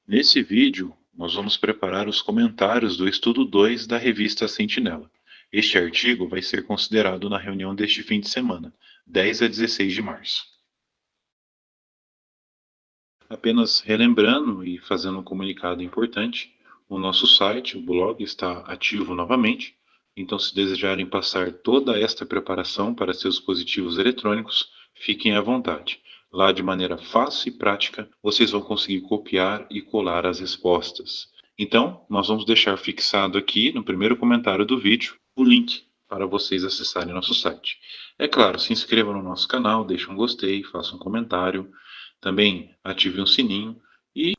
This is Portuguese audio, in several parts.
Nesse vídeo, nós vamos preparar os comentários do estudo 2 da revista Sentinela. Este artigo vai ser considerado na reunião deste fim de semana, 10 a 16 de março. Apenas relembrando e fazendo um comunicado importante, o nosso site, o blog, está ativo novamente, então se desejarem passar toda esta preparação para seus dispositivos eletrônicos, fiquem à vontade. Lá, de maneira fácil e prática, vocês vão conseguir copiar e colar as respostas. Então, nós vamos deixar fixado aqui no primeiro comentário do vídeo o link para vocês acessarem nosso site. É claro, se inscrevam no nosso canal, deixem um gostei, façam um comentário, também ative o sininho e,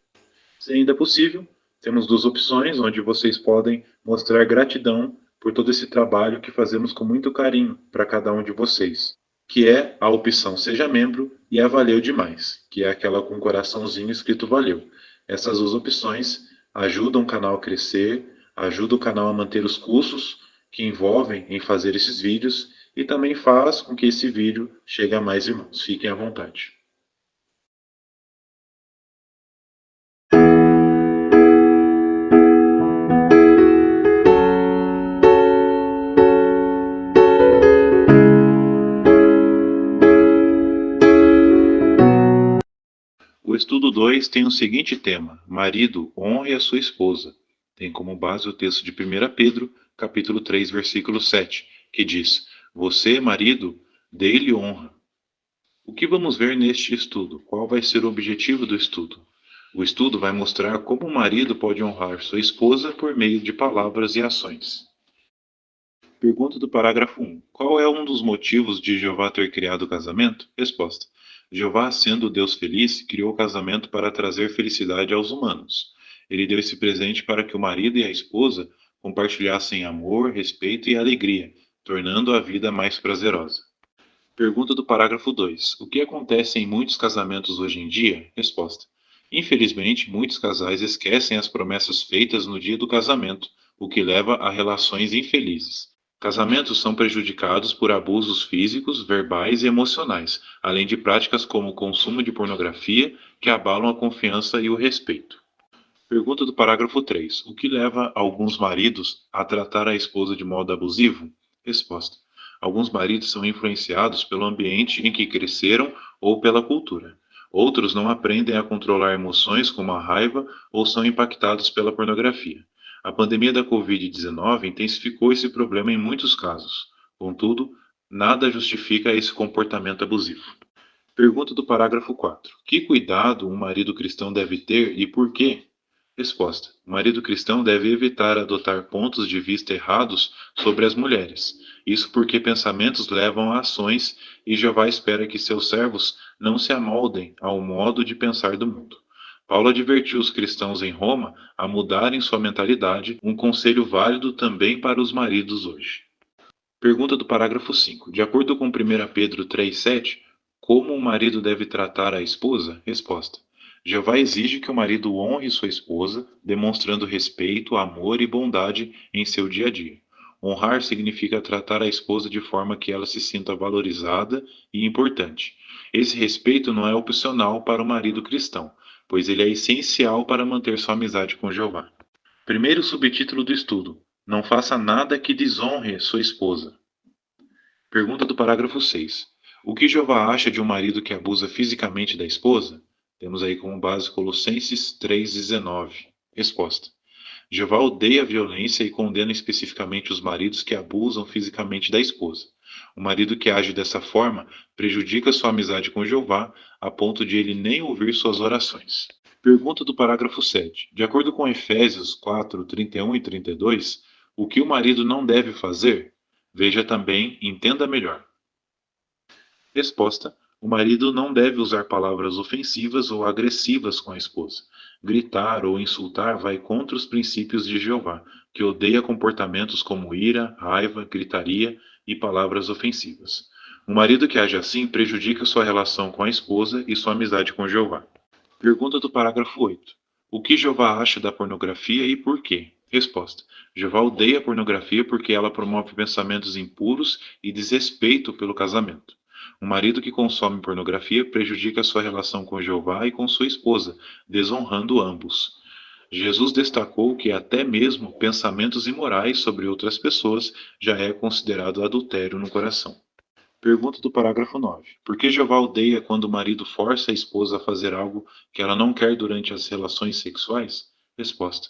se ainda possível, temos duas opções onde vocês podem mostrar gratidão por todo esse trabalho que fazemos com muito carinho para cada um de vocês, que é a opção Seja Membro e a Valeu Demais, que é aquela com um coraçãozinho escrito Valeu. Essas duas opções ajudam o canal a crescer, ajudam o canal a manter os custos que envolvem em fazer esses vídeos e também faz com que esse vídeo chegue a mais irmãos. Fiquem à vontade. O estudo 2 tem o seguinte tema: Marido, honre a sua esposa. Tem como base o texto de 1 Pedro, capítulo 3, versículo 7, que diz: Você, marido, dê-lhe honra. O que vamos ver neste estudo? Qual vai ser o objetivo do estudo? O estudo vai mostrar como o marido pode honrar sua esposa por meio de palavras e ações. Pergunta do parágrafo 1. Qual é um dos motivos de Jeová ter criado o casamento? Resposta. Jeová, sendo Deus feliz, criou o casamento para trazer felicidade aos humanos. Ele deu esse presente para que o marido e a esposa compartilhassem amor, respeito e alegria, tornando a vida mais prazerosa. Pergunta do parágrafo 2. O que acontece em muitos casamentos hoje em dia? Resposta. Infelizmente, muitos casais esquecem as promessas feitas no dia do casamento, o que leva a relações infelizes. Casamentos são prejudicados por abusos físicos, verbais e emocionais, além de práticas como o consumo de pornografia, que abalam a confiança e o respeito. Pergunta do parágrafo 3. O que leva alguns maridos a tratar a esposa de modo abusivo? Resposta. Alguns maridos são influenciados pelo ambiente em que cresceram ou pela cultura. Outros não aprendem a controlar emoções como a raiva ou são impactados pela pornografia. A pandemia da Covid-19 intensificou esse problema em muitos casos. Contudo, nada justifica esse comportamento abusivo. Pergunta do parágrafo 4. Que cuidado um marido cristão deve ter e por quê? Resposta. O marido cristão deve evitar adotar pontos de vista errados sobre as mulheres. Isso porque pensamentos levam a ações e Jeová espera que seus servos não se amoldem ao modo de pensar do mundo. Paulo advertiu os cristãos em Roma a mudarem sua mentalidade, um conselho válido também para os maridos hoje. Pergunta do parágrafo 5. De acordo com 1 Pedro 3,7, como o marido deve tratar a esposa? Resposta. Jeová exige que o marido honre sua esposa, demonstrando respeito, amor e bondade em seu dia a dia. Honrar significa tratar a esposa de forma que ela se sinta valorizada e importante. Esse respeito não é opcional para o marido cristão, pois ele é essencial para manter sua amizade com Jeová. Primeiro subtítulo do estudo: Não faça nada que desonre sua esposa. Pergunta do parágrafo 6. O que Jeová acha de um marido que abusa fisicamente da esposa? Temos aí como base Colossenses 3,19. Resposta. Jeová odeia a violência e condena especificamente os maridos que abusam fisicamente da esposa. O marido que age dessa forma prejudica sua amizade com Jeová a ponto de ele nem ouvir suas orações. Pergunta do parágrafo 7. De acordo com Efésios 4, 31 e 32, o que o marido não deve fazer? Veja também, entenda melhor. Resposta: o marido não deve usar palavras ofensivas ou agressivas com a esposa. Gritar ou insultar vai contra os princípios de Jeová, que odeia comportamentos como ira, raiva, gritaria e palavras ofensivas. Um marido que age assim prejudica sua relação com a esposa e sua amizade com Jeová. Pergunta do parágrafo 8. O que Jeová acha da pornografia e por quê? Resposta. Jeová odeia a pornografia porque ela promove pensamentos impuros e desrespeito pelo casamento. Um marido que consome pornografia prejudica sua relação com Jeová e com sua esposa, desonrando ambos. Jesus destacou que até mesmo pensamentos imorais sobre outras pessoas já é considerado adultério no coração. Pergunta do parágrafo 9. Por que Jeová odeia quando o marido força a esposa a fazer algo que ela não quer durante as relações sexuais? Resposta.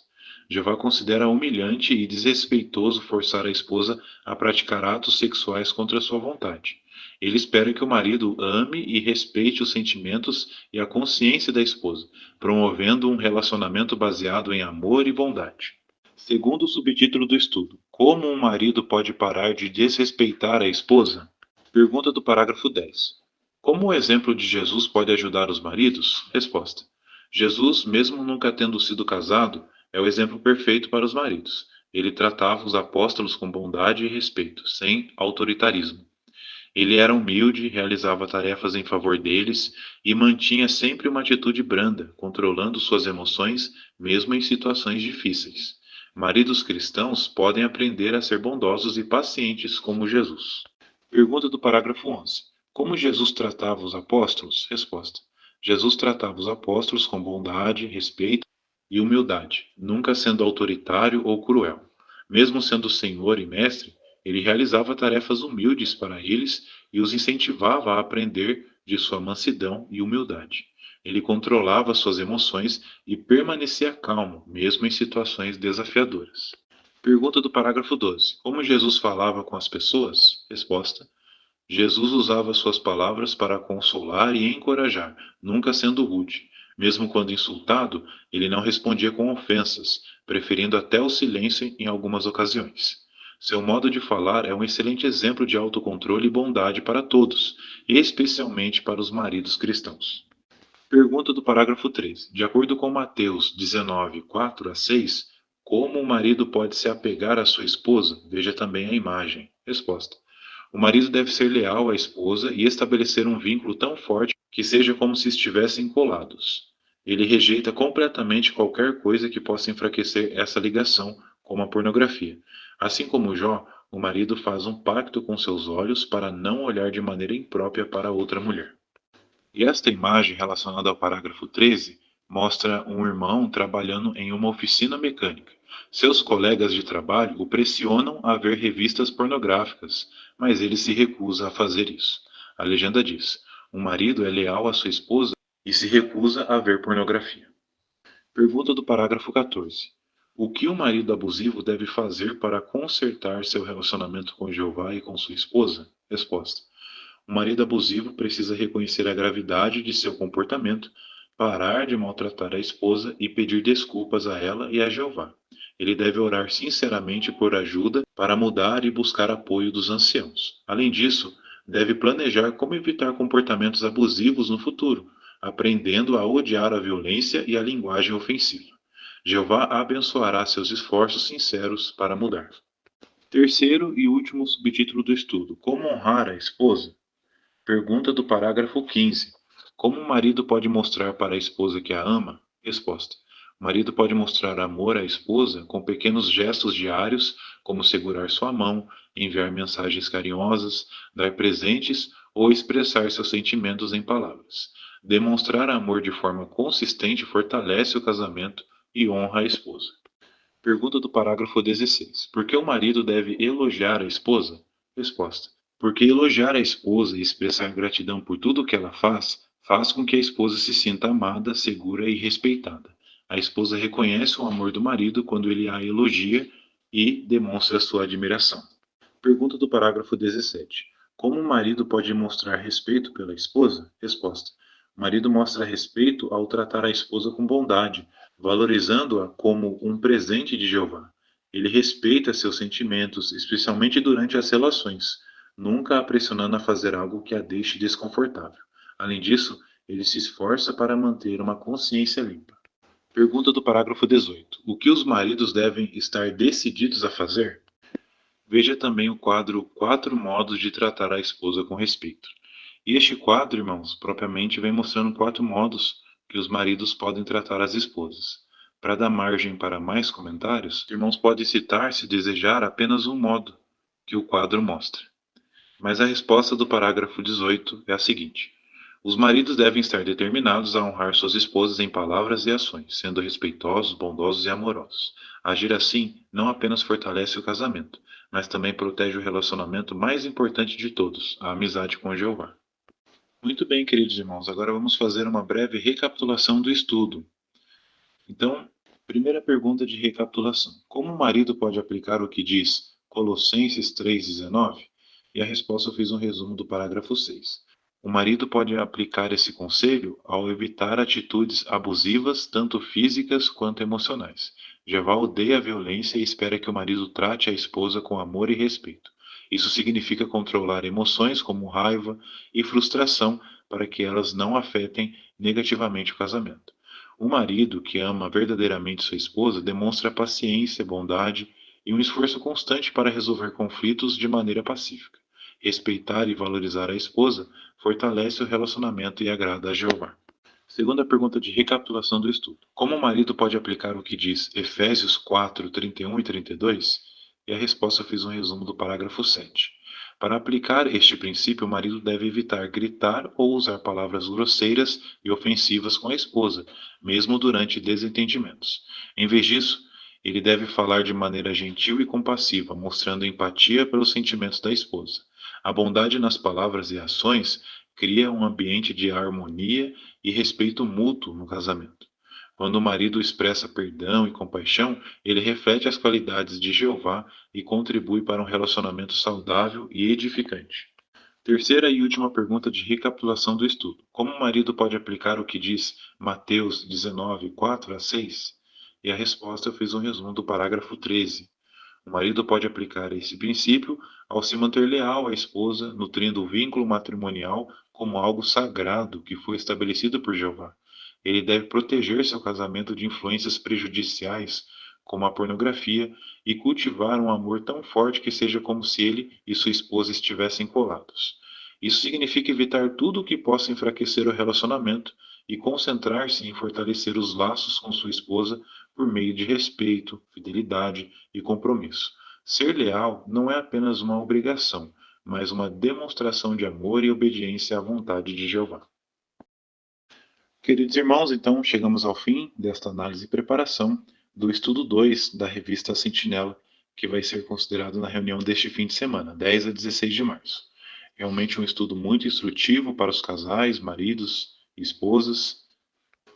Jeová considera humilhante e desrespeitoso forçar a esposa a praticar atos sexuais contra sua vontade. Ele espera que o marido ame e respeite os sentimentos e a consciência da esposa, promovendo um relacionamento baseado em amor e bondade. Segundo o subtítulo do estudo, como um marido pode parar de desrespeitar a esposa? Pergunta do parágrafo 10. Como o exemplo de Jesus pode ajudar os maridos? Resposta. Jesus, mesmo nunca tendo sido casado, é o exemplo perfeito para os maridos. Ele tratava os apóstolos com bondade e respeito, sem autoritarismo. Ele era humilde, realizava tarefas em favor deles e mantinha sempre uma atitude branda, controlando suas emoções, mesmo em situações difíceis. Maridos cristãos podem aprender a ser bondosos e pacientes como Jesus. Pergunta do parágrafo 11. Como Jesus tratava os apóstolos? Resposta. Jesus tratava os apóstolos com bondade, respeito e humildade, nunca sendo autoritário ou cruel. Mesmo sendo Senhor e Mestre, ele realizava tarefas humildes para eles e os incentivava a aprender de sua mansidão e humildade. Ele controlava suas emoções e permanecia calmo, mesmo em situações desafiadoras. Pergunta do parágrafo 12. Como Jesus falava com as pessoas? Resposta. Jesus usava suas palavras para consolar e encorajar, nunca sendo rude. Mesmo quando insultado, ele não respondia com ofensas, preferindo até o silêncio em algumas ocasiões. Seu modo de falar é um excelente exemplo de autocontrole e bondade para todos, especialmente para os maridos cristãos. Pergunta do parágrafo 3. De acordo com Mateus 19, 4 a 6, como o marido pode se apegar à sua esposa? Veja também a imagem. Resposta. O marido deve ser leal à esposa e estabelecer um vínculo tão forte que seja como se estivessem colados. Ele rejeita completamente qualquer coisa que possa enfraquecer essa ligação, como a pornografia. Assim como Jó, o marido faz um pacto com seus olhos para não olhar de maneira imprópria para outra mulher. E esta imagem relacionada ao parágrafo 13 mostra um irmão trabalhando em uma oficina mecânica. Seus colegas de trabalho o pressionam a ver revistas pornográficas, mas ele se recusa a fazer isso. A legenda diz: um marido é leal à sua esposa e se recusa a ver pornografia. Pergunta do parágrafo 14. O que um marido abusivo deve fazer para consertar seu relacionamento com Jeová e com sua esposa? Resposta. O marido abusivo precisa reconhecer a gravidade de seu comportamento, parar de maltratar a esposa e pedir desculpas a ela e a Jeová. Ele deve orar sinceramente por ajuda para mudar e buscar apoio dos anciãos. Além disso, deve planejar como evitar comportamentos abusivos no futuro, aprendendo a odiar a violência e a linguagem ofensiva. Jeová abençoará seus esforços sinceros para mudar. Terceiro e último subtítulo do estudo: Como honrar a esposa? Pergunta do parágrafo 15. Como o marido pode mostrar para a esposa que a ama? Resposta. O marido pode mostrar amor à esposa com pequenos gestos diários, como segurar sua mão, enviar mensagens carinhosas, dar presentes ou expressar seus sentimentos em palavras. Demonstrar amor de forma consistente fortalece o casamento e honra a esposa. Pergunta do parágrafo 16. Por que o marido deve elogiar a esposa? Resposta. Porque elogiar a esposa e expressar gratidão por tudo o que ela faz, faz com que a esposa se sinta amada, segura e respeitada. A esposa reconhece o amor do marido quando ele a elogia e demonstra sua admiração. Pergunta do parágrafo 17. Como o marido pode mostrar respeito pela esposa? Resposta. O marido mostra respeito ao tratar a esposa com bondade, valorizando-a como um presente de Jeová. Ele respeita seus sentimentos, especialmente durante as relações, nunca a pressionando a fazer algo que a deixe desconfortável. Além disso, ele se esforça para manter uma consciência limpa. Pergunta do parágrafo 18. O que os maridos devem estar decididos a fazer? Veja também o quadro Quatro modos de tratar a esposa com respeito. E este quadro, irmãos, propriamente vem mostrando 4 modos que os maridos podem tratar as esposas. Para dar margem para mais comentários, irmãos podem citar, se desejar, apenas um modo que o quadro mostra. Mas a resposta do parágrafo 18 é a seguinte: os maridos devem estar determinados a honrar suas esposas em palavras e ações, sendo respeitosos, bondosos e amorosos. Agir assim não apenas fortalece o casamento, mas também protege o relacionamento mais importante de todos, a amizade com Jeová. Muito bem, queridos irmãos, agora vamos fazer uma breve recapitulação do estudo. Então, primeira pergunta de recapitulação: como o marido pode aplicar o que diz Colossenses 3,19? E a resposta eu fiz um resumo do parágrafo 6. O marido pode aplicar esse conselho ao evitar atitudes abusivas, tanto físicas quanto emocionais. Jeová odeia a violência e espera que o marido trate a esposa com amor e respeito. Isso significa controlar emoções como raiva e frustração para que elas não afetem negativamente o casamento. O marido que ama verdadeiramente sua esposa demonstra paciência, bondade e um esforço constante para resolver conflitos de maneira pacífica. Respeitar e valorizar a esposa fortalece o relacionamento e agrada a Jeová. Segunda pergunta de recapitulação do estudo: como o marido pode aplicar o que diz Efésios 4, 31 e 32? E a resposta eu fiz um resumo do parágrafo 7. Para aplicar este princípio, o marido deve evitar gritar ou usar palavras grosseiras e ofensivas com a esposa, mesmo durante desentendimentos. Em vez disso, ele deve falar de maneira gentil e compassiva, mostrando empatia pelos sentimentos da esposa. A bondade nas palavras e ações cria um ambiente de harmonia e respeito mútuo no casamento. Quando o marido expressa perdão e compaixão, ele reflete as qualidades de Jeová e contribui para um relacionamento saudável e edificante. Terceira e última pergunta de recapitulação do estudo: como o marido pode aplicar o que diz Mateus 19, 4 a 6? E a resposta eu fiz um resumo do parágrafo 13. O marido pode aplicar esse princípio ao se manter leal à esposa, nutrindo o vínculo matrimonial como algo sagrado que foi estabelecido por Jeová. Ele deve proteger seu casamento de influências prejudiciais, como a pornografia, e cultivar um amor tão forte que seja como se ele e sua esposa estivessem colados. Isso significa evitar tudo o que possa enfraquecer o relacionamento e concentrar-se em fortalecer os laços com sua esposa por meio de respeito, fidelidade e compromisso. Ser leal não é apenas uma obrigação, mas uma demonstração de amor e obediência à vontade de Jeová. Queridos irmãos, então chegamos ao fim desta análise e preparação do estudo 2 da revista Sentinela, que vai ser considerado na reunião deste fim de semana, 10 a 16 de março. Realmente um estudo muito instrutivo para os casais, maridos e esposas,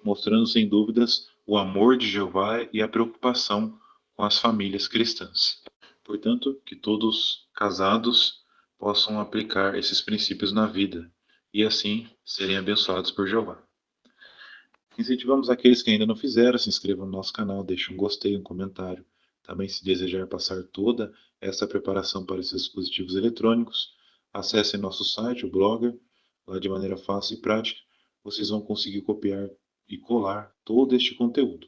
mostrando sem dúvidas o amor de Jeová e a preocupação com as famílias cristãs. Portanto, que todos casados possam aplicar esses princípios na vida e assim serem abençoados por Jeová. Incentivamos aqueles que ainda não fizeram, se inscrevam no nosso canal, deixem um gostei, um comentário. Também, se desejar passar toda essa preparação para esses dispositivos eletrônicos, acessem nosso site, o Blogger, lá de maneira fácil e prática, vocês vão conseguir copiar e colar todo este conteúdo.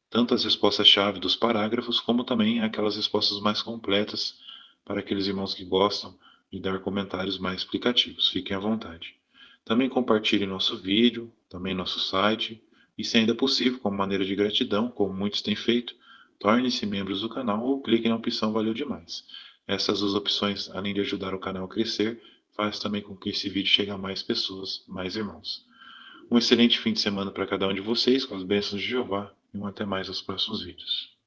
Tanto as respostas-chave dos parágrafos, como também aquelas respostas mais completas para aqueles irmãos que gostam de dar comentários mais explicativos. Fiquem à vontade. Também compartilhe nosso vídeo, também nosso site, e se ainda possível, como maneira de gratidão, como muitos têm feito, torne-se membros do canal ou clique na opção Valeu Demais. Essas duas opções, além de ajudar o canal a crescer, faz também com que esse vídeo chegue a mais pessoas, mais irmãos. Um excelente fim de semana para cada um de vocês, com as bênçãos de Jeová, e um até mais nos próximos vídeos.